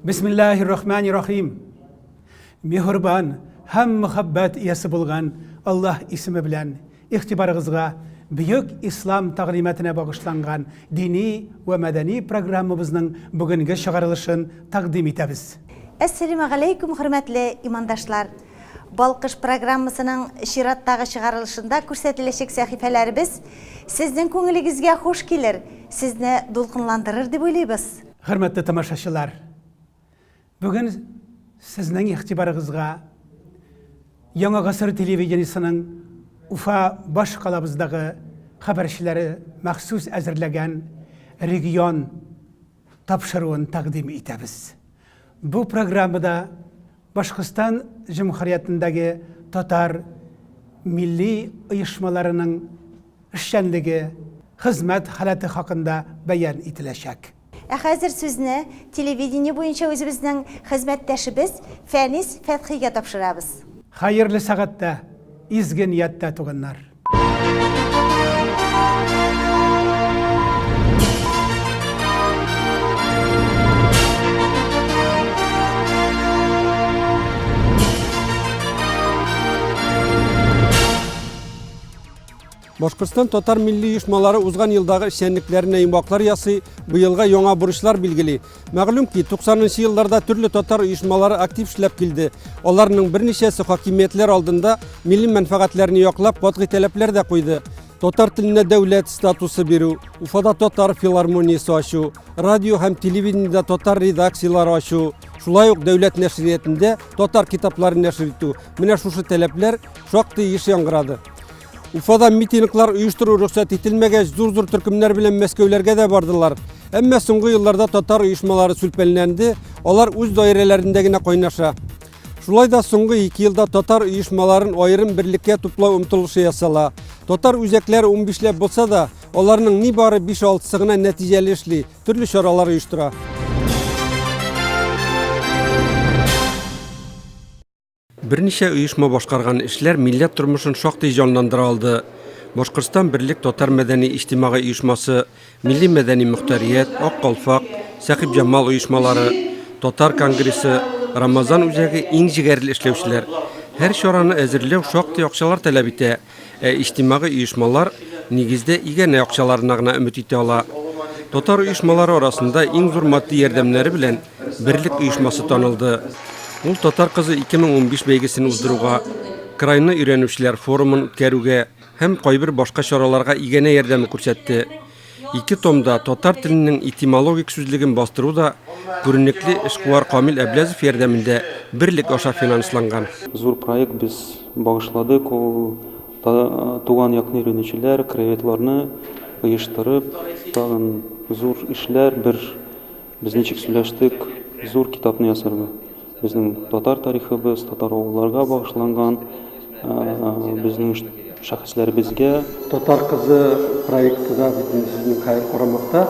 Bismillahirrahmanirrahim. Mehurban, hem muhabbet iyesi bulgan Allah ismi bilen ihtibarınızga büyük İslam taqdimatına bağışlangan dini ve medeni programımızın bugünkü çıkarılışın takdim etemiz. Assalamu alaikum hürmetli imandaşlar. Balkış programmasının şirattағы çıkarılışında көрсетілешек сәхифәләребез sizden көңілігізге hoş gelir, sizni dolqınlandırır деп ойлайбыз. Hürmetli tamaşaçılar, bugün sizden ihtibarınızga Яңа ғасыр телевидениесінің Уфа баш қалабыздағы хабаршылары махсус әзірлеген регион тапшыруын тақдим етеміз. Бұл программада Башқұртстан Жұмхариятындағы татар milli ұйышмаларының ішчәнлігі, хизмәт халаты хақында баян ителәчәк. Хәзер сүзне телевидение буенча үзебезнең хезмәттәшебез Фәнис Фәтхигә тапшырабыз. Hayırlı saatte, izgin yatta tuğunlar. Башқұртстан татар milli ұйышмалары узган елдағы шенliklerine имбақлар ясы бұйылға яңа бұрышлар білгілі. Мәғлүм ки, 90-шы елларда түрлі татар ұйышмалары актив шләп келді. Оларының бірнешесі хакимиятлер алдында milli мәнфәғатләріне яқлап, қотқи тәләплер де қойды. Татар тіліне дәулет статусы беру, Уфада татар филармониясы ашу, радио һәм телевидениеда татар редакциялары ашу, шулай ук дәулет нәшриятында татар китапларын нәшр итү. Менә шушы тәләпләр шактый еш яңгырады. Уфада митинглар ұйыштыру рөхсәт ителмәгәч, зур-зур төркемнәр белән Мәскәүләргә дә бардылар. Әмма соңгы елларда татар ұйышмалары сүлпәнләнде, алар үз даирәләрендә генә кайнаша. Шулай да соңгы 2 елда татар ұйышмаларын аерым берлеккә туплау омтылышы ясала. Татар үзәкләре 15ләп булса да, аларның ни бары 5-6 гына нәтиҗәле эшли, төрле чаралар оештыра. Бірнеше ұйышма башқарған эшләр милләт тормышын шактый җанландыра алды. Башқұртстан Бірлік татар мәдәни иҗтимагый ұйышмасы, Милли мәдәни мөхтәрият, Ак калфак, Сәхип Җамал ұйышмалары, Татар конгрессы, Рамазан үзәге иң җигәрле эшләүчеләр. Һәр чараны әзерләү шактый акчалар таләп итә. Иҗтимагый ұйышмалар нигездә игәнә акчаларына гына өмет итә ала. Татар ұйышмалары арасында иң зур матди ярдәмнәре белән Бірлік ұйышмасы танылды. Ул татар кызы 2015 бәйгесен уздыруга, крайны өйрәнүчеләр форумын үткәрүгә һәм кайбер башка чараларга игәнә ярдәме күрсәтте. 2 томда татар теленең этимологик сүзлеген бастыру да күренекле эшкуар Камил Әбләзов ярдәмендә Бірлік аша финансланган. Зур проект без багышладык, ул туган якын өйрәнүчеләр, краеведларны оештырып, тагын зур эшләр, без ничек сөйләштек, зур китапны ясарга. Безнең татар тарихыбыз, татар авылларга багышланган, безнең шәхесләребезгә. Татар кызы проектыда безнең хәйр карамакта.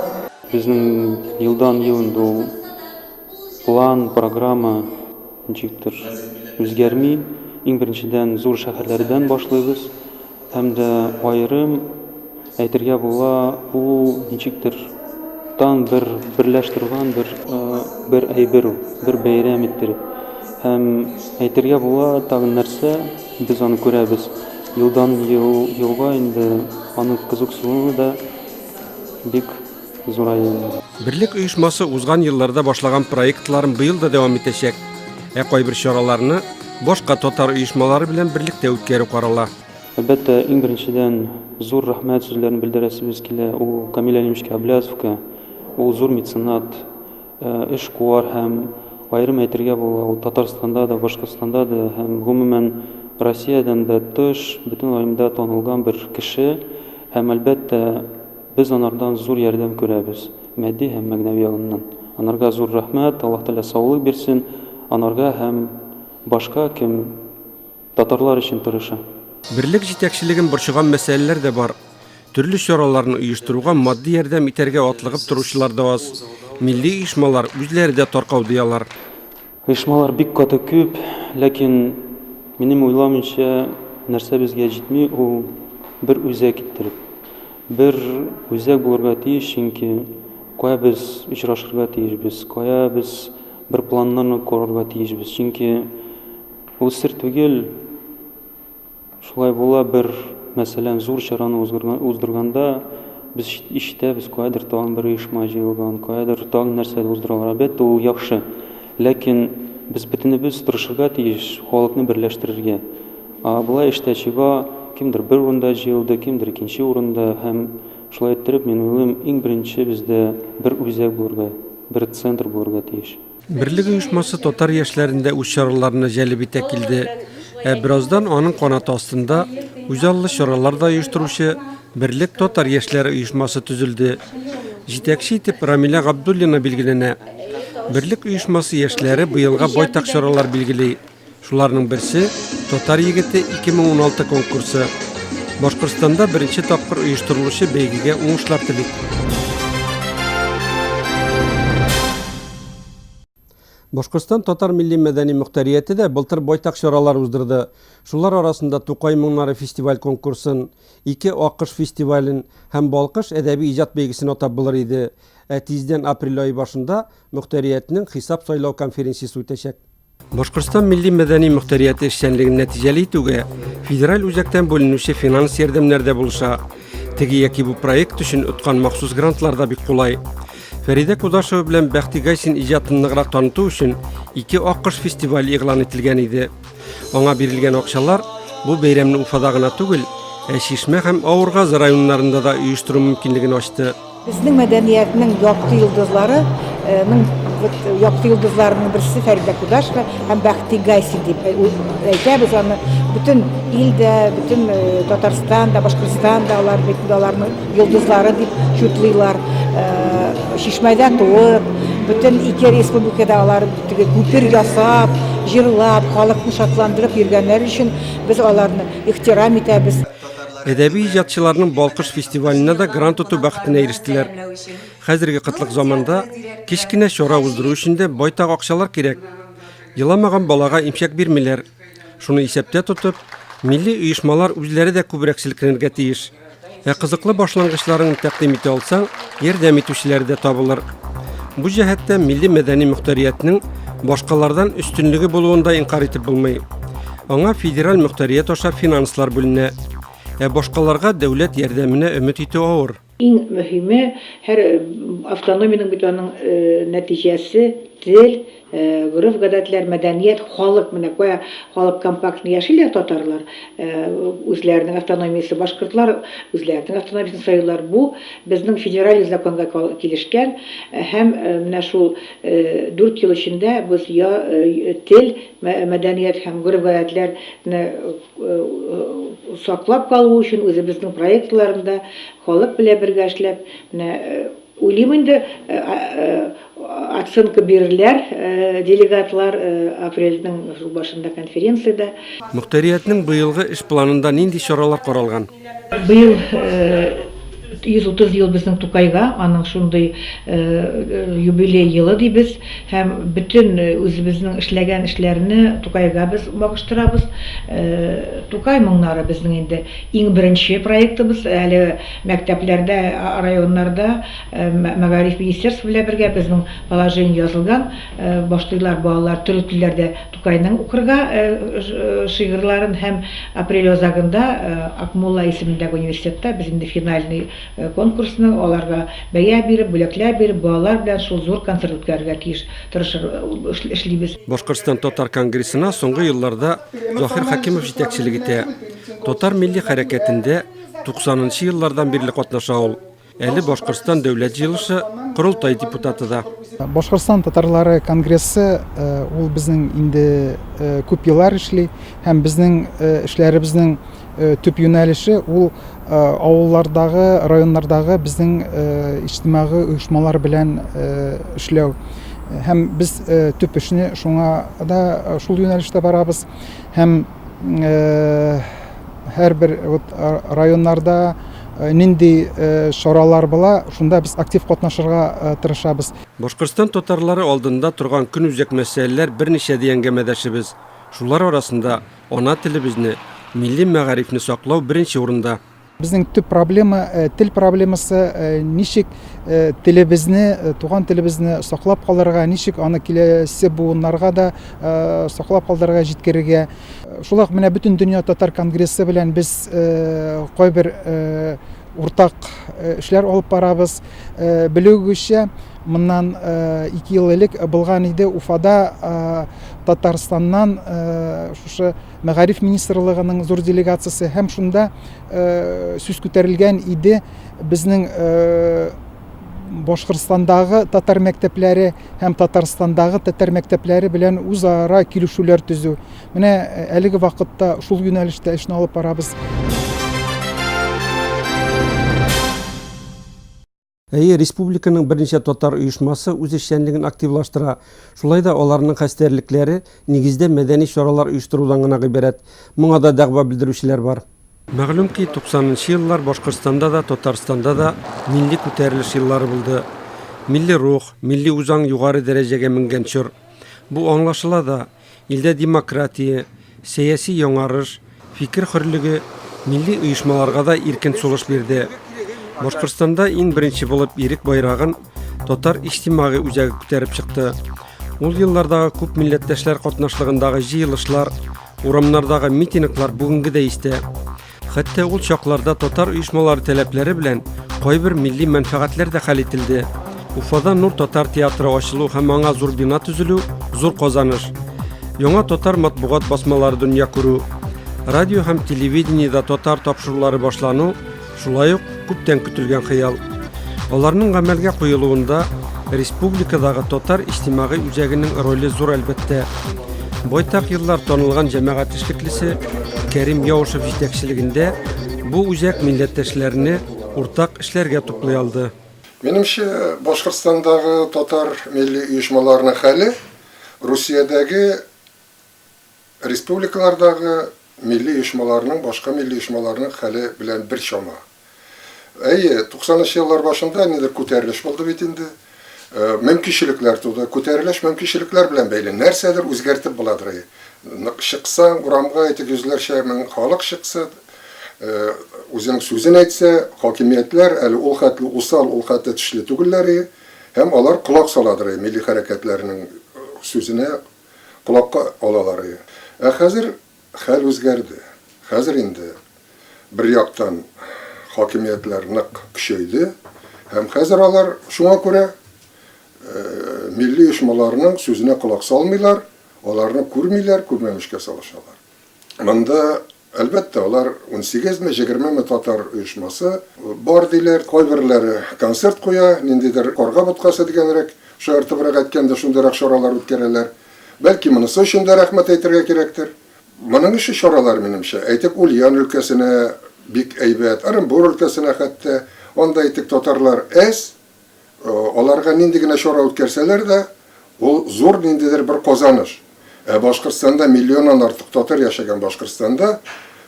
Безнең елдан ел инде план, программа ничектер үзгәрми. Иң беренчедән зур шәһәрләрдән башлыйбыз. Һәм дә аерым әйтергә була, ул ничектер тан берләштергән бер әйбер, бер бәйрәм иттереп. Һәм әйтергә була тагын нәрсә, без аны күрәбез. Елдан елга инде аның кызыксынуы да бик зурая. Бірлік ұйышмасы узган елларда башлаган проектларын быел да дәвам итәчәк. Кайбер чараларны башка татар ұйышмалары белән берлектә үткәрү карала. Әлбәттә, иң беренчедән зур рәхмәт сүзләрен белдерәсебез килә ул Камил Әбләзовка. Ул зур меценат, эшкуар һәм аерым әйтергә була, ул Татарстанда да, Башкортстанда да һәм гомумән Россиядән да тыш, бөтен айымда танылган бер кеше һәм әлбәттә без анардан зур ярдәм күрәбез, матди һәм мәгънәви ягыннан. Анарга зур рәхмәт, Аллаһ Тәгалә саулык бирсен, анарга һәм башка кем татарлар өчен тырыша. Бірлік җитәкчелеген борчыган мәсьәләләр дә бар. Төрле чараларны оештыруга матди ярдәм итәргә атлыгып торучылар да аз. Milli ұйышмалар үзләре дә таркау диялар. Ұйышмалар бик каты күп, ләкин минем уйламыйча нәрсә безгә җитми, ул бер үзәк иттереп. Бер үзәк булырга тиеш, чөнки кая без очрашырга тиешбез, кая без bir planlarını korarга тиешбез. Чөнки ул сер түгел. Шулай була bir мәсәлән зур чараны уздырганда biz ишетәбез, кайдыр тагын бер оешма җыелган, кайдыр тагын нәрсәләр уздыралар. Әлбәттә ул яхшы. Ләкин biz бөтенебез тырышырга тиеш, халыкны берләштерергә. Булай эштәчегә кимдер бер урында җыелды, кимдер икенче урында һәм шулай иттереп мен уйлыйм, иң беренче бездә бер үзәк булырга, бер центр булырга тиеш. Бирлек оешмасы татар яшьләрендә үз чараларына җәлеп итә килде. Birazdan аның канаты астында үзаллы чараларда оештыручы Бирлек татар яшьләре оешмасы төзелде. Җитәкче итеп Рамиля Габдуллина билгеләнә. Бирлек оешмасы яшьләре быелга байтак чаралар билгели. Шуларның берсе Татар егете 2016 конкурсы. Башкортстанда беренче тапкыр оештырылучы бәйгегә уңышлар телик. Башкортстан татар милли мәдәни мөхтәрияте дә былтыр байтак чаралар уздырды. Шулар арасында Тукай моңнары фестиваль конкурсын, 2 акыш фестивален һәм Балкыш әдәби иҗат бәйгесен атап булыр иде. Тиздән апрель ае башында мөхтәриятның хисап сайлау конференциясе үтәчәк. Башкортстан милли мәдәни мөхтәрияте эшчәнлеген нәтиҗәле итүгә федераль үзәктән бүленүче финанс ярдәмнәрдә булыша. Теге яки бу проект өчен уткан махсус грантларда бик кулай. Фәридә Кудашева белән Бәхти Гайсин иҗатын ныграк таныту өчен 2 акыш фестиваль игълан ителгән иде. Аңа бирелгән акчалар бу бәйрәмне Уфада гына түгел, Шишмә һәм Авыргаз районнарында да оештыру мөмкинлеген ачты. Безнең мәдәниятның якты йолдызларының берсе Фәридә Кудашева һәм Бәхти Гайсин дип әйтәбез аны. Бүтән илдә, бүтән Татарстанда, Башкортстанда аларның йолдызлары дип шутлыйлар. Шишмәдә туып, бүтән 2 республикада алар күпер ясап, җырлап, халыкны шатландырып йөргәннәр өчен без аларны ихтирам итәбез. Әдәби иҗатчыларның Балкыш фестиваленә да грант тоту бәхетенә ирештеләр. Хәзерге кытлык заманда кичкенә чара уздыру өчен дә байтак акчалар кирәк. Еламаган балага имчәк бирмиләр. Шуны исәптә тотып, милли оешмалар үзләре дә күбрәк селкенергә тиеш. Кызыклы башлангычларын тәкъдим итә алсаң, ярдәм итүчеләр дә табылыр. Бу җәһәттә милли мәдәни мөхтәриятның башкалардан өстенлеге булуында инкар итеп булмый. Аңа федераль мөхтәрият аша финанслар бүленә. Башкаларга дәүләт ярдәменә өмет итү авыр. Иң мөһиме һәр автономиянең бит аның нәтиҗәсе тел, гөреф гадәтләр, мәдәният, халык менә кая халык компактны яшиләр татарлар, үзләренең автономиясе, башкортлар үзләренең автономиясын сайлар. Бу безнең федераль законга килешкән һәм менә шул 4 ел эчендә без тел, мәдәният һәм гөреф гадәтләрне саклап калу өчен үзебезнең проектларында халык белән бергә эшләп, менә уйлыйм инде оценка бирерләр делегатлар апрельнең башында конференцияда. Мөхтәриятның быелгы эш планында нинди чаралар каралган? Быел 130 ел безнең Тукайга, аның шундый юбилей елы дибез һәм bütün үзебезнең эшләгән эшләрне Тукайга без багыштырабыз. Тукай моңнары безнең инде иң беренче проектыбыз. Әле мәктәпләрдә, районнарда Мәгариф министерство белән бергә безнең положение язылган. Башлыйлар балалар төрле телләрдә Тукайның укырга шигырьләрен һәм апрель азагында Акмулла исемендәге университетта без инде финальный конкурсны аларга бәя биреп, бүләкләр биреп, балалар белән шул зур концерт үткәрергә тиеш эшлибез. Башкортстан татар конгрессына соңгы елларда Захир Хакимов җитәкчелек итә. Татар милли хәрәкәтендә 90-нчы еллардан бирле катнаша ул. Әле Башкортстан дәүләт җыелышы Корылтай депутаты да. Башкортстан татарлары конгрессы ул безнең инде күп еллар эшли һәм безнең эшләребезнең төп юнәлеше ул авыллардагы, районнардагы безнең иҗтимагый оешмалар белән эшләү. Һәм без төп эшне шуңа да шул юнәлештә барабыз. Һәм һәрбер районнарда нинди чаралар була, шунда без актив катнашырга тырышабыз. Башкортстан татарлары алдында торган көн үзәк мәсьәләләр берничә дигәнгә мәдәшебез. Шулар арасында ана телебезне, милли мәгарифне саклау беренче урында. Безнең төп проблема тел проблемасы, ничек телебезне, туган телебезне саклап калырга, ничек аны киләсе буыннарга да саклап калдырырга, җиткерергә. Шулай ук менә бөтен дөнья татар конгрессы белән без кайбер уртак эшләр алып барабыз. Белүегезчә, моннан 2 ел элек булган иде Уфада Татарстаннан шушы Мәгариф министрлыгының зур делегациясе һәм шунда сүз күтәрелгән иде безнең Башкортстандагы татар мәктәпләре һәм Татарстандагы татар мәктәпләре белән үзара килешүләр төзү. Менә әлеге вакытта шул юнәлештә эшне алып барабыз. Республиканың берничә татар оешмасы үз эшчәнлеген активлаштыра. Шулай да аларның хәстәрлекләре нигездә мәдәни чаралар оештырудан гына гыйбарәт. Моңа да дәгъва белдерүчеләр бар. Мәгълүм ки, 90-нчы еллар Башкортстанда да, Татарстанда да милли күтәрелеш еллары булды. Милли рух, милли үзаң югары дәрәҗәгә менгән чор. Бу аңлашыла да, илдә демократия, сәяси яңарыш, фикер хөрлеге милли оешмаларга да иркен сулыш бирде. Башкортстанда иң беренче булып ирек байрагын татар иҗтимагый үзәге күтәреп чыкты. Ул еллардагы күп милләттәшләр катнашлыгындагы җыелышлар, урамнардагы митинглар бүгенге дә истә. Хәтта ул чакларда татар оешмалары таләпләре белән кайбер милли мәнфәгатьләр дә хәл ителде. Уфада Нур татар театры ачылу һәм аңа зур бина төзелү зур казаныш. Яңа татар матбугат басмалары дөнья күрү, радио һәм телевидениедә татар тапшырулары башлану шулай ук күптән көтелгән хыял. Аларның гамәлгә куелуында республикадагы татар иҗтимагый үзәгенең роле зур әлбәттә. Байтак еллар танылган җәмәгать эшлеклесе Кәрим Яушев җитәкчелегендә бу үзәк милләттәшләрне уртак эшләргә туплый алды. Минемчә, Башкортстандагы татар милли оешмаларының хәле Русиядәге республикалардагы милли оешмаларның, башка милли оешмаларның хәле белән бер чама. 90-нчы еллар башында нидер күтәрелеш булды бит инде. Мөмкинчелекләр туды. Күтәрелеш мөмкинчелекләр белән бәйле. Нәрсәдер үзгәртеп буладыр. Чыксаң, урамга йөзләрчә мең халык чыкса, үзенең сүзен әйтсә, хакимиятләр әле ул хәтле усал, ул хәтле тешле түгелләр, һәм алар колак саладыр милли хәрәкәтләрнең сүзенә колакка алалар. Хәзер хәл үзгәрде. Хәзер инде бер яктан хакимиятләр нык көчәйде, һәм хәзер алар шуңа күрә милли оешмаларның сүзенә колак салмыйлар, аларны күрмиләр, күрмәмешкә салышалар. Монда әлбәттә алар 18-20 татар оешмасы бар диләр, кайберләре концерт куя, ниндидер карга боткасы дигәнрәк, шартыбрак әйткәндә шундыйрак чаралар үткәрәләр. Бәлки монысы өчен дә рәхмәт әйтергә кирәктер. Моның ише чаралар минемчә, әйтик Ульян өлкәсенә бик әйбәт, Оренбур өлкәсенә хәтта анда әйтик татарлар аларга нинди генә чара үткәрсәләр дә, ул зур ниндидер бер казаныш. Башкортстанда миллионнан артык татар яшәгән Башкортстанда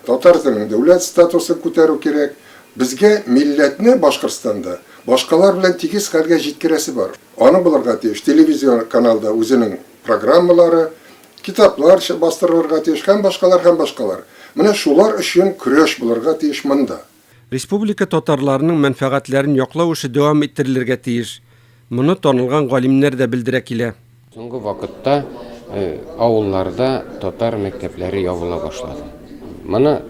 татар теленең дәүләт статусын күтәрү кирәк. Безгә милләтне Башкортстанда башкалар белән тигез хәлгә җиткерәсе бар. Аны булырга тиеш. Телевизион каналда үзенең программалары, китаплар бастырырга тиеш, һәм башкалар. Менә шулар өчен көрәш булырга тиеш монда. Республика татарларының мәнфәгатьләрен яклау эше дәвам иттерелергә тиеш. Моны танылган галимнәр дә белдерә килә. Соңгы вакытта авылларда татар мәктәпләре ябыла башлады. Моны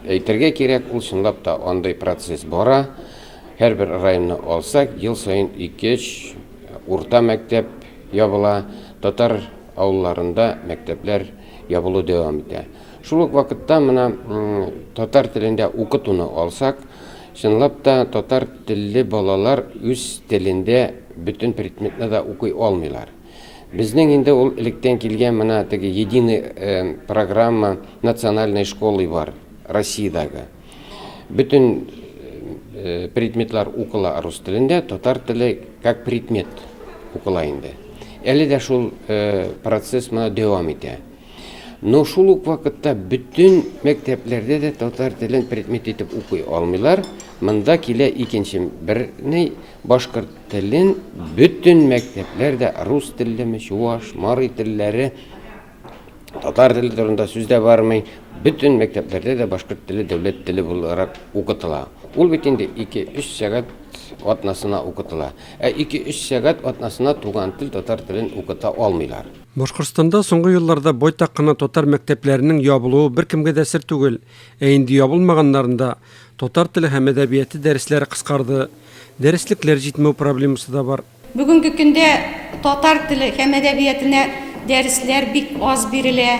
әйтергә кирәк, ул чынлап та андай процесс бара. Һәрбер районны алсак, ел сайын 2-3 урта мәктәп ябыла, татар авылларында мәктәпләр ябылу дәвам итә. Шул ук вакытта менә татар телендә укытуны алсак, чынлап та татар телле балалар үз телендә бөтен предметны да укый алмыйлар. Безнең инде ул электән килгән менә теге единый программа национальной школы бар Россиядагы. Бөтен предметлар укыла рус телендә, татар теле как предмет укыла инде. Әле дә шул процесс менә дәвам итә. Но шул ук вакытта бөтен мәктәпләрдә дә татар телен предмет итеп укый алмыйлар. Монда килә икенче берне башкорт телен бөтен мәктәпләрдә рус теллеме, чуаш, марый телләре татар теле турында сүз дә бармый. Bütün мәктәпләрдә дә башкорт теле дәүләт теле буларак укытыла. Ул бит инде 2-3 сәгать атнасына укытыла. 2-3 сәгать атнасына туган тел татар телен укыта алмыйлар. Башкортстанда соңгы елларда байтак кына татар мәктәпләренең ябылуы беркемгә дә сер түгел. Инде ябылмаганнарында татар теле һәм әдәбияты дәресләре кыскарды. Дәреслекләр җитмәү проблемасы да бар. Бүгенге көндә татар теле һәм әдәбиятына дәресләр бик аз бирелә.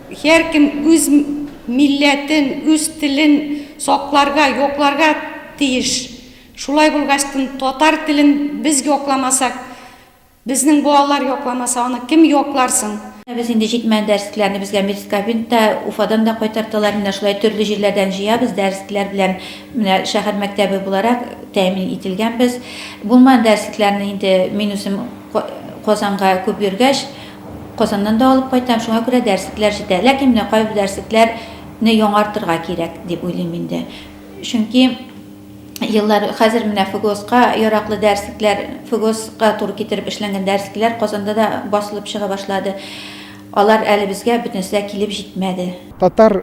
Һәркем үз милләтен, үз телен сакларга, yoklарга тиеш. Шулай булгачтын татар телен без йокламасак, безнең балалар йокламаса, аны кем йокларсың? Без инде җитмәгән дәресләрне безгә медкабинетта, Уфадан да кайтарталар, менә шулай төрле җирләрдән җыябыз, дәресләр белән менә шәһәр мәктәбе буларак тәэмин ителгәнбез. Булмаган дәресләрне инде мин үзем Казанга күп йөргәч, Казаннан да алып кайтам, шуңа күрә дәресләр җитә. Ләкин менә кайбер дәресләрне яңартырга кирәк дип уйлыйм инде. Чөнки еллар хәзер менә ФГОСка яраклы дәресләр, ФГОСка туры китереп эшләнгән дәресләр Казанда да басылып чыга башлады. Алар әле безгә бөтенсә килеп җитмәде. Татар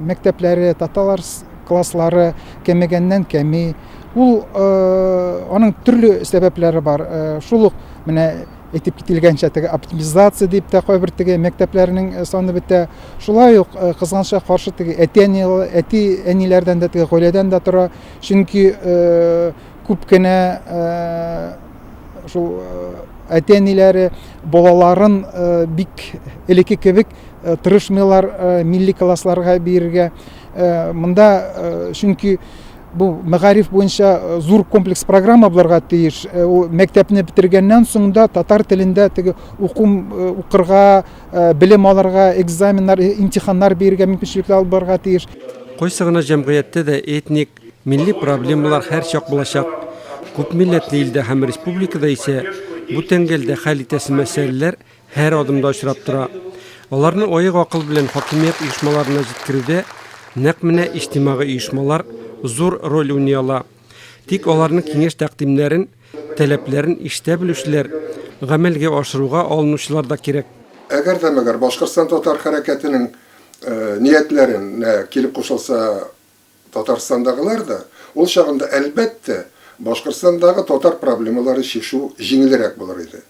мәктәпләре, татар класслары кәмегәннән кәми. Ул аның төрле сәбәпләре бар. Шул ук менә әйтеп кителгәнчә теге оптимизация дип тә кайбер теге мәктәпләрнең саны бетә. Шулай ук кызганча каршы теге әти-әниләрдән дә теге гаиләдән дә тора. Чөнки күп кенә шул әти-әниләре балаларын бик элекке кебек тырышмыйлар милли классларга бирергә. Монда чөнки бу мәгариф буенча зур комплекс программа булырга тиеш. Мәктәпне битергәннән соң да татар телендә теге укырга, белем алырга, экзаменнар, имтиханнар бирергә мөмкинлекләр алырга тиеш. Кайсы гына җәмгыятьтә дә этник, милли проблемалар һәр чак булачак. Күп милләтле илдә һәм республикада исә бу тәңгәлдә хәл итәсе мәсьәләләр һәр адымда очрап тора. Аларны аек акыл белән хакимият оешмаларына җиткерүдә нәкъ менә иҗтимагый оешмалар зур роль уйный ала. Тик аларның киңәш тәкъдимнәрен, тәләпләрен ишетә белүчеләр, гамәлгә ашыруга алынучылар да кирәк. Әгәр дә мәгәр Башкортстан татар хәрәкәтенең ниятләрен килеп кушылса Татарстандагылар да, ул чагында әлбәттә Башкортстандагы татар проблемалары шишу җиңелрәк булыр иде.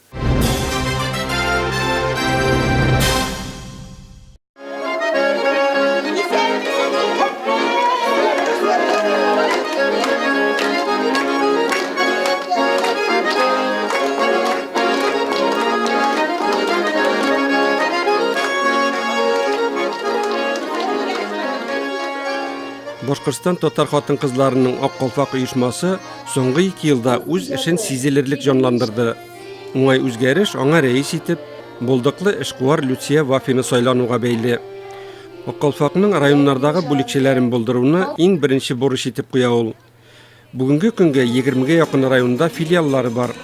Башкортстан татар хатын-кызларының ак калфак оешмасы соңгы 2 елда үз эшен сизелерлек җанландырды. Уңай үзгәреш аңа рәис итеп булдыклы эшкуар Люция Вафины сайлануга бәйле. Ак калфакның районнардагы бүлекчәләрен булдыруны иң беренче бурыч итеп куя ул. Бүгенге көнгә 20гә якын районда филиаллары бар.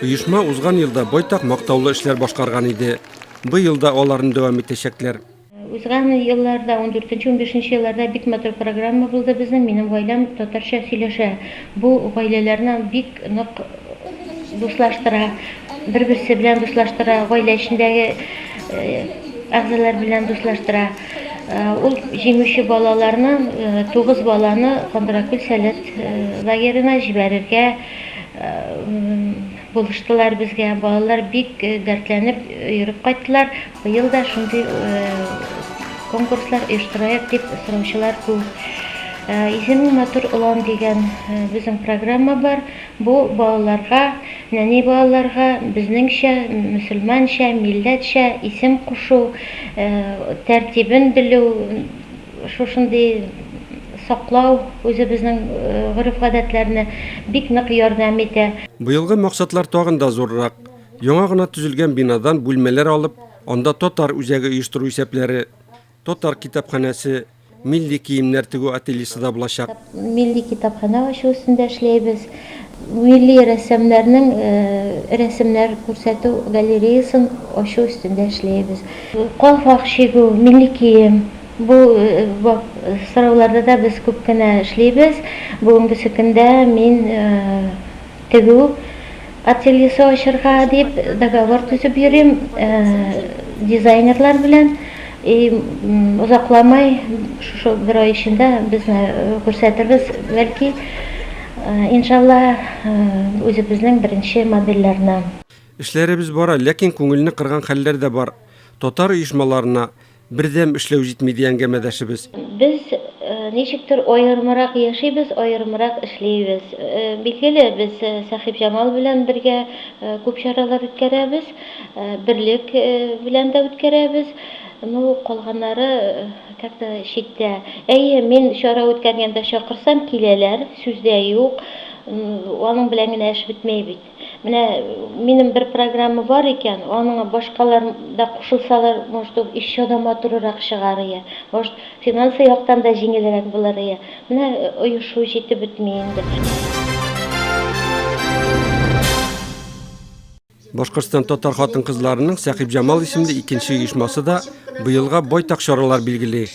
Оешма узган елда байтак мактаулы эшләр башкарган иде. Бу елда аларны дәвам итәчәкләр. Узган елларда, 14-15 елларда бик матур программа булды безнең. Минем гаиләм татарча сөйләшә. Бу гаиләләрне бик нык дуслаштыра, бер-берсе белән дуслаштыра, гаилә эчендәге әгъзалар белән дуслаштыра. Ул җиңүче балаларны, 9 баланы Кандыракүл сәләт лагерына җибәрергә булыштылар безгә. Балалар бик дәртләнеп йөреп кайттылар. Быел да шундый конкурслар оештырайык дип сораучылар күп. Исеме матур улан дигән безнең программа бар. Бу балаларга, нәни балаларга безнеңчә, мөселманча, милләтчә исем кушу, тәртибен белү, шушындый саклау үзебезнең гореф-гадәтләрне бик нык ярдәм итә. Быелгы максатлар тагын да зуррак. Яңа гына төзелгән бинадан бүлмәләр алып, анда татар үзәге оештыру исәпләре, татар китапханәсе, милли киемнәр тегү ательесе да булачак. Милли китапхана ачу өстендә эшләйбез. Милли рәссамнарның рәсемнәр күрсәтү галереясын ачу өстендә эшләйбез. Калфак чигү, милли кием. Бу сорауларда да без күп кенә эшләйбез. Бүгенге көндә мин тегү ательесе ачарга дип договор төзеп йөрим. дизайнерлар белән узакламай шушы бер ай эчендә безне күрсәтербез, бәлки иншалла үзебезнең беренче модельләрне. Эшләребез бара, ләкин күңелне кырган хәлләр дә бар. Татар оешмаларына бердәм эшләү җитми дигәнгә мәдәшебез. Без ничектер аерымрак яшибез, аерымрак эшлибез. Билгеле, без Сахиб Җамал белән бергә күп чаралар үткәрәбез, берлек белән дә үткәрәбез. Ну, калганнары как-то читтә. Әйе, мин чара үткәргәндә чакырсам киләләр, сүздә юк. Аның белән генә эш бетмәй бит. Менә минем бер программа бар икән, аның башкалар да кушылсалар, может, еще да матуррак чыгар ия. Может, финансы яктан да җиңелрәк булыр ия. Менә оешу җитеп бетми инде. Башкортстан татар хатын-кызларының Сахиб Җамал исемле икенче оешмасы да быелга байтак чаралар билгели.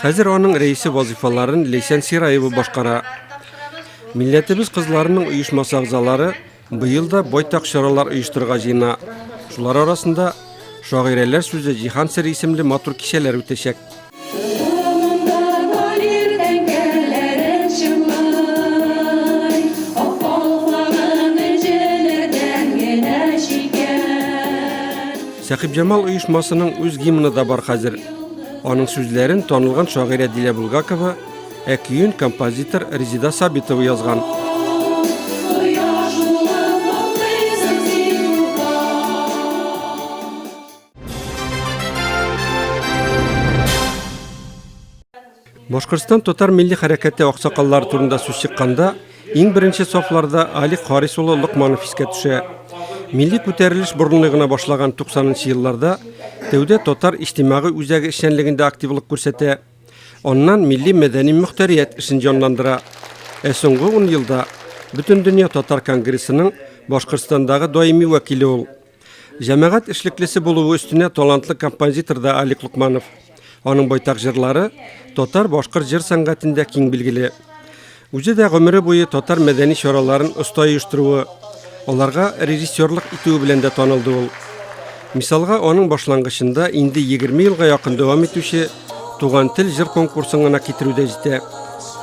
Хәзер аның рәисе вазифаларын Лейсан Сираева башкара. Милләтебез кызларының оешмасы агзалары быел да байтак чаралар оештырырга җыена. Шулар арасында шагыйрәләр сүзе Җиһан Сер исемле матур кичәләр үтәчәк. Сахиб Җамал оешмасының үз гимны да бар хәзер. Аның сүзләрен танылган шагыйрә Дилә Булгакова, көйін композитор Резида Сабитова язган. Башкортстан татар милли хәрәкәте аксакаллары турында сүз чыкканда, иң беренче сафларда Али Харис улы Лукманов искә төшә. Милли күтәрелеш борынлы гына башлаган 90-нчы елларда тәүдә татар иҗтимагый үзәге эшчәнлегендә активлык күрсәтә. Оннан милли мәдәни мөхтәрият эшен җанландыра. Соңгы 10 елда Бөтен дөнья татар конгрессының Башкортстандагы даими вәкиле ул. Җәмәгать эшлеклесе булуы өстенә талантлы композитор да Али Лукманов. Аның байтак җырлары татар башкорт җыр сәнгатендә киң билгеле. Үзе дә гомере буе татар мәдәни чараларын оста оештыруы, аларга режиссерлык итүе белән дә танылды ул. Мисалга, аның башлангычында инде 20 елга якын дәвам итүче Туган тел җыр конкурсын гына китерүдә җитә.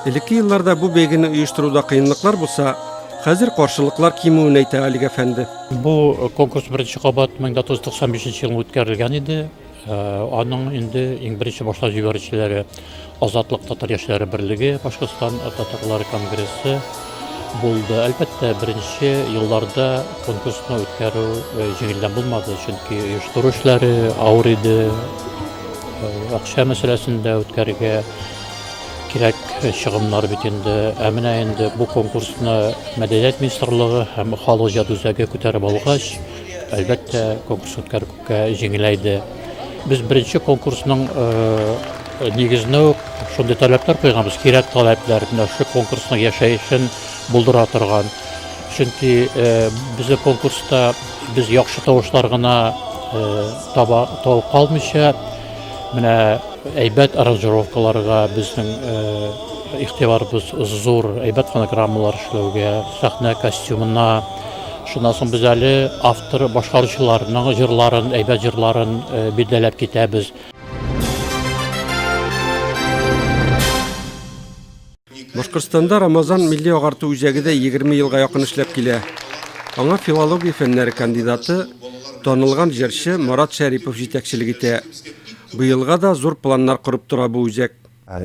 Элекке елларда бу бәйгене оештыруда кыенлыклар булса, хәзер каршылыклар кимүен әйтә Али әфәнде. Бу конкурс беренче кабат 1995 елда үткәрелгән иде. Аның инде иң беренче башлап җибәрүчеләре Азатлык татар яшьләре берлеге, Башкортстан татарлары конгрессы булды. Әлбәттә, беренче елларда конкурсны үткәрү җиңелдән булмады, чөнки оештыру эшләре авыр иде. Акча мәсьәләсендә үткәрергә кирәк чыгымнар бит инде. Менә инде бу конкурсны Мәдәният министрлыгы һәм халык иҗат үзәге күтәреп алгач, әлбәттә, конкурс үткәрүгә җиңеләйде. Biz birinci konkursunun negizini şunday talaplar koyganmiz, kerak talaplar, şu konkursunu yaşayışın buldura turgan. Çünki bizi konkursta biz yaxşı tavuşlar gına tavып kalmışa, mine әйбәт аранжировкаларга безнең ихтибарыбыз зур, әйбәт фонограммалар эшләүгә, сәхнә костюмына. Шуннан соң без әле автор башкаручыларның җырларын, әйбәт җырларын билдәләп китәбез. Башкортстанда Рамазан милли агарту үзәгедә 20 елга якын эшләп килә. Аңа филология фәннәре кандидаты, танылган җырчы Марат Шәрипов җитәкчелек итә. Быелга да зур планнар курып тора бу үзәк.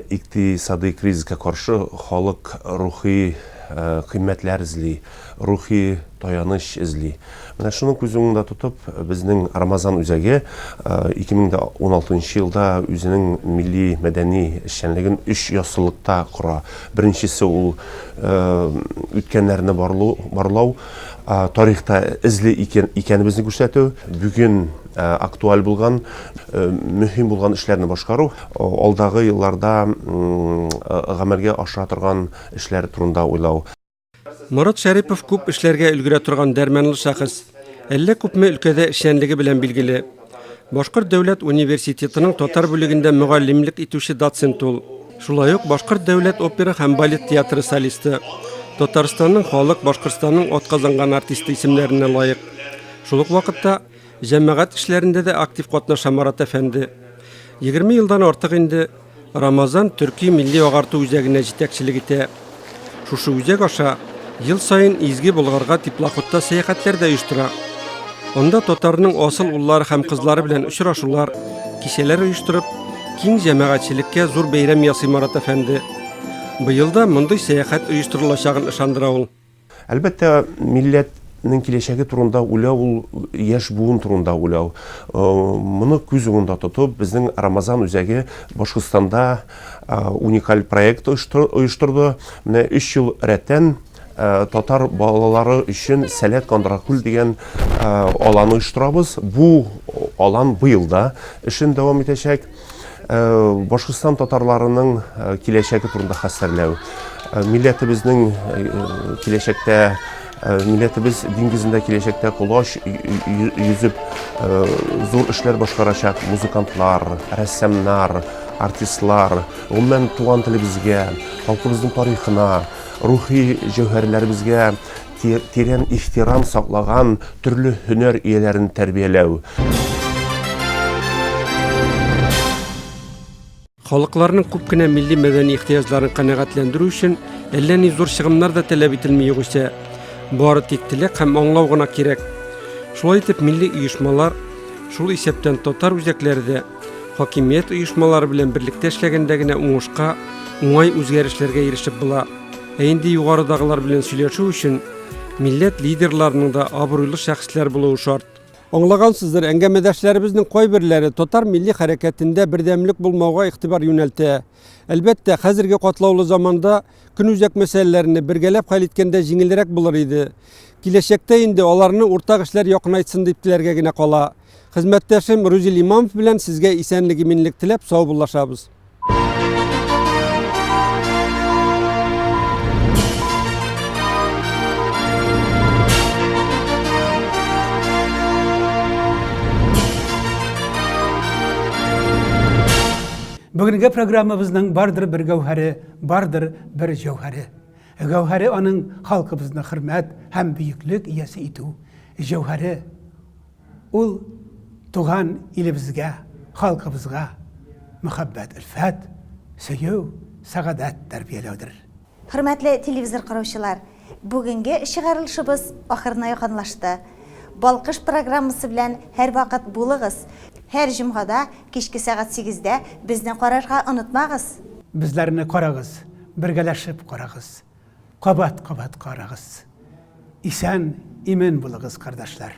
Икътисади кризиска каршы халык рухи кыйммәтләр эзли, рухи таяныч эзли. Менә шуның күз уңында тотып, безнең Рамазан үзәге 2016 елда үзенең милли мәдәни эшчәнлеген 3 яссылыкта кура. Беренчесе ул үткәннәрне барлау, тарихта эзли икәнебезне күрсәтү, бүген актуаль булган, мөһим булган эшләрне башкару, алдагы елларда гамәлгә аша торган эшләр турында уйлау. Марат Шәрипов күп эшләргә өлгерә торган дәрмәнле шәхес. Әллә күпме өлкәдә эшчәнлеге белән билгеле. Башкорт дәүләт университетының татар бүлегендә мөгаллимлек итүче доцент ул. Шулай ук Башкорт дәүләт опера һәм балет театры солисты. Татарстанның халык Башкортстанның атказанган артисты исемнәренә лаек. Шул ук вакытта Җәмәгать эшләрендә дә актив катнаша Марат әфәнде. 20 елдан артык инде Рамазан Төрки милли агарту үзәгенә җитәкчелек итә. Шушы үзәк аша ел сайын изге Болгарга теплоходта сәяхәтләр дә оештыра. Онда татарның асыл уллары һәм кызлары белән очрашулар, кичәләр оештырып, киң җәмәгатьчелеккә зур бәйрәм ясый Марат әфәнде. Быел да мондый сәяхәт оештырылачагын ышандыра ул. Әлбәттә, милләтнең киләчәге турында уйлау, ул яшь буын турында уйлау. Моны күз уңында тотып, безнең Рамазан үзәге Башкортстанда уникаль проект оештырды. Менә 3 ел рәттән татар балалары өчен Сәләт Кандракүл дигән аланы оештырабыз. Бу алан быел да эшен дәвам итәчәк. Башкортстан татарларының киләчәге турында хәстәрләү. Милләтебезнең киләчәктә, милләтебез диңгезендә киләчәктә колач yüзеп зур эшләр башкарачак музыкантлар, рәссамнар, артистлар, гомумән туган телебезгә, халкыбызның тарихына, рухи җәүһәрләребезгә тирән ихтирам саклаган төрле һөнәр ияләрен тәрбияләү. Халыкларның күп кенә милли мәдәни ихтыяҗларын канәгатьләндерү өчен әллә ни зур чыгымнар да таләп ителми югыйсә, бары тик теләк һәм аңлау гына кирәк. Шулай итеп милли оешмалар, шул исәптән татар үзәкләре дә хакимият оешмалары белән берлектә эшләгәндә генә уңышка, уңай үзгәрешләргә ирешеп була. Инде югарыдагылар белән сөйләшү өчен милләт лидерларының да абруйлы шәхесләр булуы шарт. Аңлагансыздыр, әңгәмәдәшләребезнең кайберләре татар милли хәрәкәтендә бердәмлек булмауга игътибар юнәлтә. Әлбәттә, хәзерге катлаулы заманда көнүзәк мәсьәләләрне бергәләп хәл иткәндә җиңелрәк булыр иде. Киләчәктә инде аларны уртак эшләр якынайтсын дип теләргә генә кала. Хезмәттәшем Рузил Имамов белән сезгә исәнлек, иминлек теләп саубуллашабыз. Бүгінгі программабызның бардыр бір гәүһәре, бардыр бір җәүһәре. Гәүһәре аның халкыбызны хөрмәт һәм бөеклек иясе итү. Җәүһәре ул туган илебезгә, халкыбызга мөхәббәт, илфат, сөю, сәгадәт тәрбияләүдер. Хөрмәтле телевизор караучылар, бүгенге чыгарылышыбыз ахырына якынлашты. Балкыш программасы белән һәр вакыт булыгыз. Һәр җомгада кичке сәгать 8-дә безне карарга онытмагыз. Безләрне карагыз, бергәләшеп карагыз. Кабат-кабат карагыз. Исән, имен булыгыз, кардәшләр.